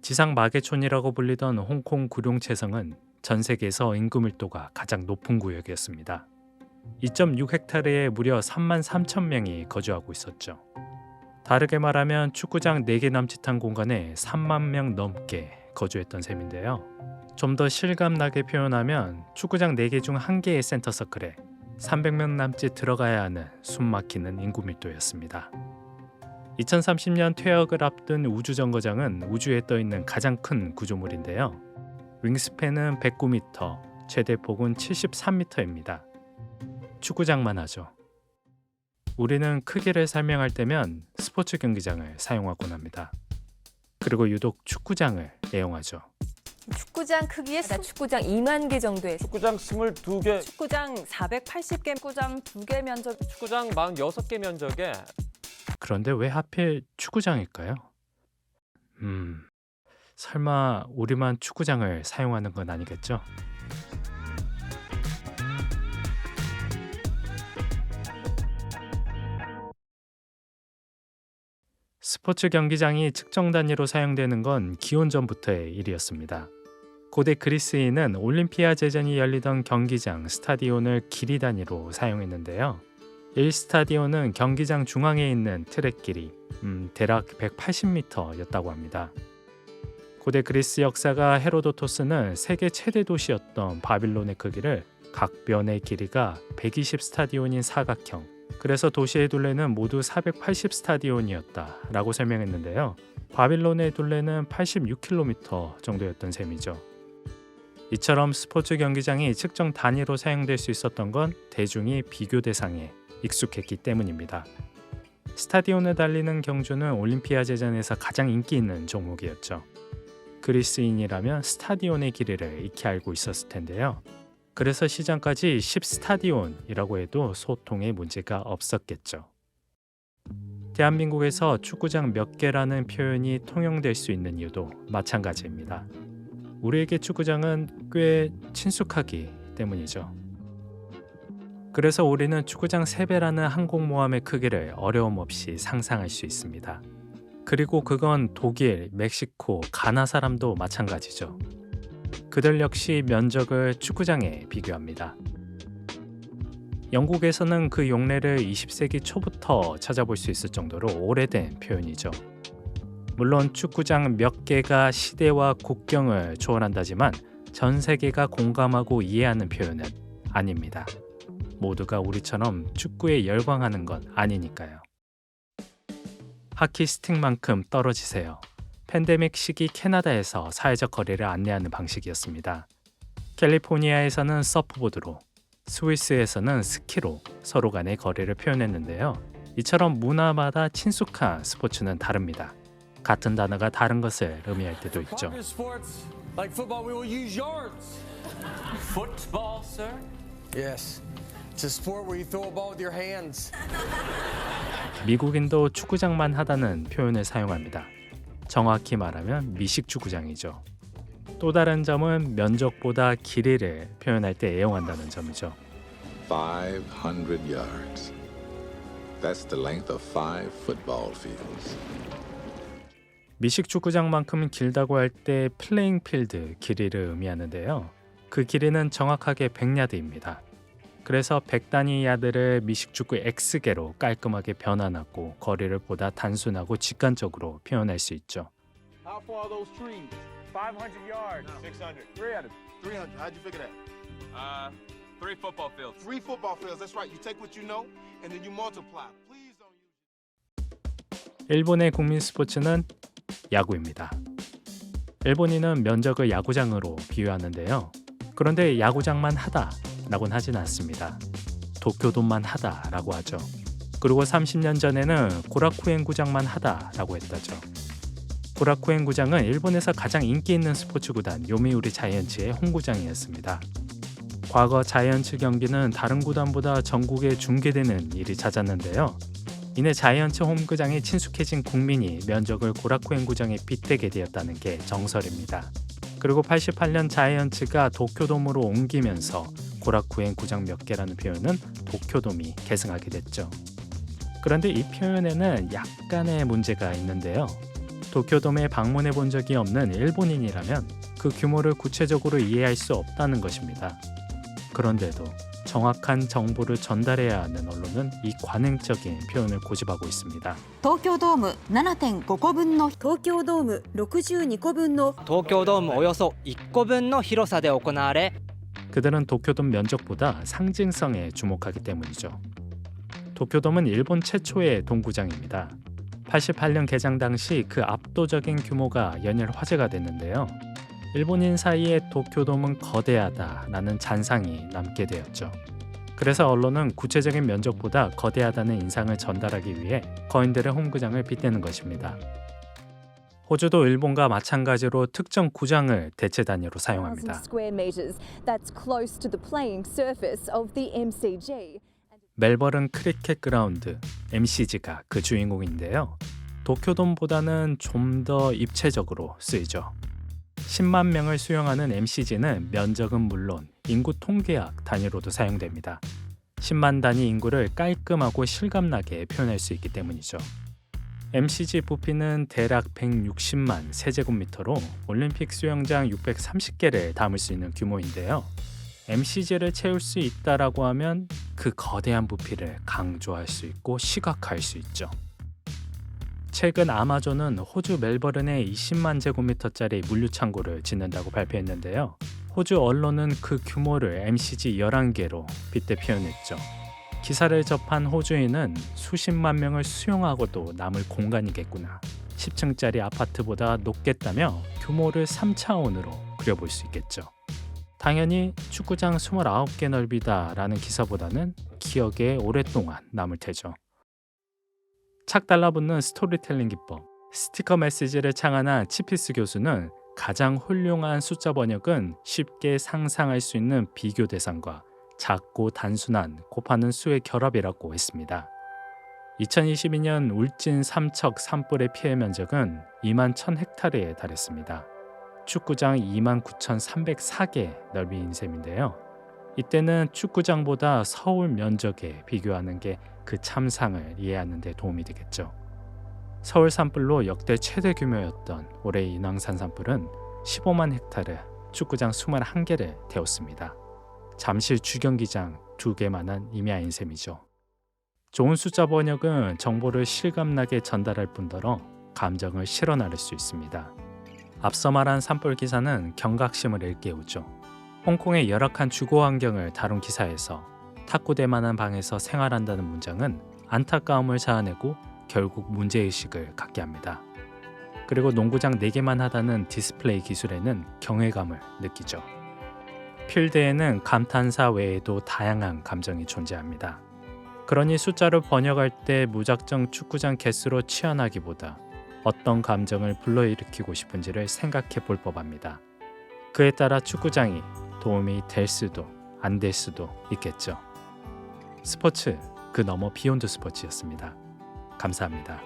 지상 마계촌이라고 불리던 홍콩 구룡체성은 전 세계에서 인구 밀도가 가장 높은 구역이었습니다. 2.6헥타르에 무려 3만 3천 명이 거주하고 있었죠. 다르게 말하면 축구장 4개 남짓한 공간에 3만 명 넘게 거주했던 셈인데요. 좀 더 실감나게 표현하면 축구장 4개 중 1개의 센터 서클에 300명 남짓 들어가야 하는 숨막히는 인구 밀도였습니다. 2030년 퇴역을 앞둔 우주정거장은 우주에 떠있는 가장 큰 구조물인데요. 윙스팬은 109m, 최대 폭은 73m입니다. 축구장만 하죠. 우리는 크기를 설명할 때면 스포츠 경기장을 사용하곤 합니다. 그리고 유독 축구장을 애용하죠. 축구장 크기의 축구장 2만 개 정도의 축구장 22개, 축구장 480개, 축구장 2개 면적, 축구장 46개 면적에 그런데 왜 하필 축구장일까요? 설마 우리만 축구장을 사용하는 건 아니겠죠? 스포츠 경기장이 측정 단위로 사용되는 건 기원 전부터의 일이었습니다. 고대 그리스인은 올림피아 제전이 열리던 경기장 스타디온을 길이 단위로 사용했는데요. 1스타디온은 경기장 중앙에 있는 트랙 길이 대략 180m였다고 합니다. 고대 그리스 역사가 헤로도토스는 세계 최대 도시였던 바빌론의 크기를 각 면의 길이가 120 스타디온인 사각형, 그래서 도시의 둘레는 모두 480 스타디온이었다라고 설명했는데요. 바빌론의 둘레는 86km 정도였던 셈이죠. 이처럼 스포츠 경기장이 측정 단위로 사용될 수 있었던 건 대중이 비교 대상에 익숙했기 때문입니다. 스타디온을 달리는 경주는 올림피아 제전에서 가장 인기 있는 종목이었죠. 그리스인이라면 스타디온의 길이를 익히 알고 있었을 텐데요. 그래서 시장까지 10스타디온이라고 해도 소통에 문제가 없었겠죠. 대한민국에서 축구장 몇 개라는 표현이 통용될 수 있는 이유도 마찬가지입니다. 우리에게 축구장은 꽤 친숙하기 때문이죠. 그래서 우리는 축구장 3배라는 항공모함의 크기를 어려움 없이 상상할 수 있습니다. 그리고 그건 독일, 멕시코, 가나 사람도 마찬가지죠. 그들 역시 면적을 축구장에 비교합니다. 영국에서는 그 용례를 20세기 초부터 찾아볼 수 있을 정도로 오래된 표현이죠. 물론 축구장 몇 개가 시대와 국경을 초월한다지만 전 세계가 공감하고 이해하는 표현은 아닙니다. 모두가 우리처럼 축구에 열광하는 건 아니니까요. 하키 스틱만큼 떨어지세요. 팬데믹 시기 캐나다에서 사회적 거리를 안내하는 방식이었습니다. 캘리포니아에서는 서프보드로, 스위스에서는 스키로 서로 간의 거리를 표현했는데요. 이처럼 문화마다 친숙한 스포츠는 다릅니다. 같은 단어가 다른 것을 의미할 때도 있죠. Football, sir? Yes. It's a sport where you throw a ball with your hands. 미국인도 축구장만 하다는 표현을 사용합니다. 정확히 말하면 미식 축구장이죠. 또 다른 점은 면적보다 길이를 표현할 때 애용한다는 점이죠. 500 yards. That's the length of 5 football fields. 미식 축구장만큼 길다고 할 때 플레잉 필드 길이를 의미하는데요. 그 길이는 정확하게 100야드입니다. 그래서 100단위 야드를 미식 축구 X개로 깔끔하게 변환하고 거리를 보다 단순하고 직관적으로 표현할 수 있죠. How far are those trees? 500 yards. 600. 300. 300. How'd you figure that? 3 football fields. 3 football fields. That's right. You take what you know and then you multiply. Please don't use. 일본의 국민 스포츠는 야구입니다. 일본인은 면적을 야구장으로 비유하는데요. 그런데 야구장만 하다라고는 하진 않습니다. 도쿄돔만 하다라고 하죠. 그리고 30년 전에는 고라쿠엔 구장만 하다라고 했다죠. 고라쿠엔 구장은 일본에서 가장 인기 있는 스포츠 구단 요미우리 자이언츠의 홈구장이었습니다. 과거 자이언츠 경기는 다른 구단보다 전국에 중계되는 일이 잦았는데요. 이내 자이언츠 홈구장에 친숙해진 국민이 면적을 고라쿠엔 구장에 빗대게 되었다는 게 정설입니다. 그리고 88년 자이언츠가 도쿄돔으로 옮기면서 고라쿠엔 구장 몇 개라는 표현은 도쿄돔이 계승하게 됐죠. 그런데 이 표현에는 약간의 문제가 있는데요. 도쿄돔에 방문해 본 적이 없는 일본인이라면 그 규모를 구체적으로 이해할 수 없다는 것입니다. 그런데도 정확한 정보를 전달해야 하는 언론은 이 관행적인 표현을 고집하고 있습니다. 東京ドーム 7.5 個分の東京ドーム62個分の東京ドームおよそ1個分の広さで行われ 그들은 도쿄돔 면적보다 상징성에 주목하기 때문이죠. 도쿄돔은 일본 최초의 동구장입니다. 88년 개장 당시 그 압도적인 규모가 연일 화제가 됐는데요. 일본인 사이에 도쿄돔은 거대하다라는 잔상이 남게 되었죠. 그래서 언론은 구체적인 면적보다 거대하다는 인상을 전달하기 위해 거인들의 홈구장을 빗대는 것입니다. 호주도 일본과 마찬가지로 특정 구장을 대체 단위로 사용합니다. square meters. That's close to the playing surface of the MCG. 멜버른 크리켓 그라운드 MCG가 그 주인공인데요. 도쿄돔보다는 좀 더 입체적으로 쓰이죠. 10만 명을 수용하는 MCG는 면적은 물론 인구 통계학 단위로도 사용됩니다. 10만 단위 인구를 깔끔하고 실감나게 표현할 수 있기 때문이죠. MCG 부피는 대략 160만 세제곱미터로 올림픽 수영장 630개를 담을 수 있는 규모인데요. MCG를 채울 수 있다라고 하면 그 거대한 부피를 강조할 수 있고 시각화할 수 있죠. 최근 아마존은 호주 멜버른에 20만 제곱미터짜리 물류 창고를 짓는다고 발표했는데요. 호주 언론은 그 규모를 MCG 11개로 빗대 표현했죠. 기사를 접한 호주인은 수십만 명을 수용하고도 남을 공간이겠구나. 10층짜리 아파트보다 높겠다며 규모를 3차원으로 그려볼 수 있겠죠. 당연히 축구장 29개 넓이다라는 기사보다는 기억에 오랫동안 남을 테죠. 착 달라붙는 스토리텔링 기법, 스티커 메시지를 창안한 치피스 교수는 가장 훌륭한 숫자 번역은 쉽게 상상할 수 있는 비교 대상과 작고 단순한 곱하는 수의 결합이라고 했습니다. 2022년 울진 삼척 산불의 피해 면적은 2만 1,000헥타르에 달했습니다. 축구장 29,304개 넓이인 셈인데요. 이때는 축구장보다 서울 면적에 비교하는 게 그 참상을 이해하는 데 도움이 되겠죠. 서울 산불로 역대 최대 규모였던 올해의 인왕산 산불은 15만 헥타르, 축구장 21개를 태웠습니다. 잠실 주경기장 2개만한 임야인 셈이죠. 좋은 숫자 번역은 정보를 실감나게 전달할 뿐더러 감정을 실어나를 수 있습니다. 앞서 말한 산불 기사는 경각심을 일깨우죠. 홍콩의 열악한 주거 환경을 다룬 기사에서 탁구대만한 방에서 생활한다는 문장은 안타까움을 자아내고 결국 문제의식을 갖게 합니다. 그리고 농구장 4개만 하다는 디스플레이 기술에는 경외감을 느끼죠. 필드에는 감탄사 외에도 다양한 감정이 존재합니다. 그러니 숫자로 번역할 때 무작정 축구장 개수로 치환하기보다 어떤 감정을 불러일으키고 싶은지를 생각해 볼 법합니다. 그에 따라 축구장이 도움이 될 수도 안 될 수도 있겠죠. 스포츠 그 너머 비욘드 스포츠였습니다. 감사합니다.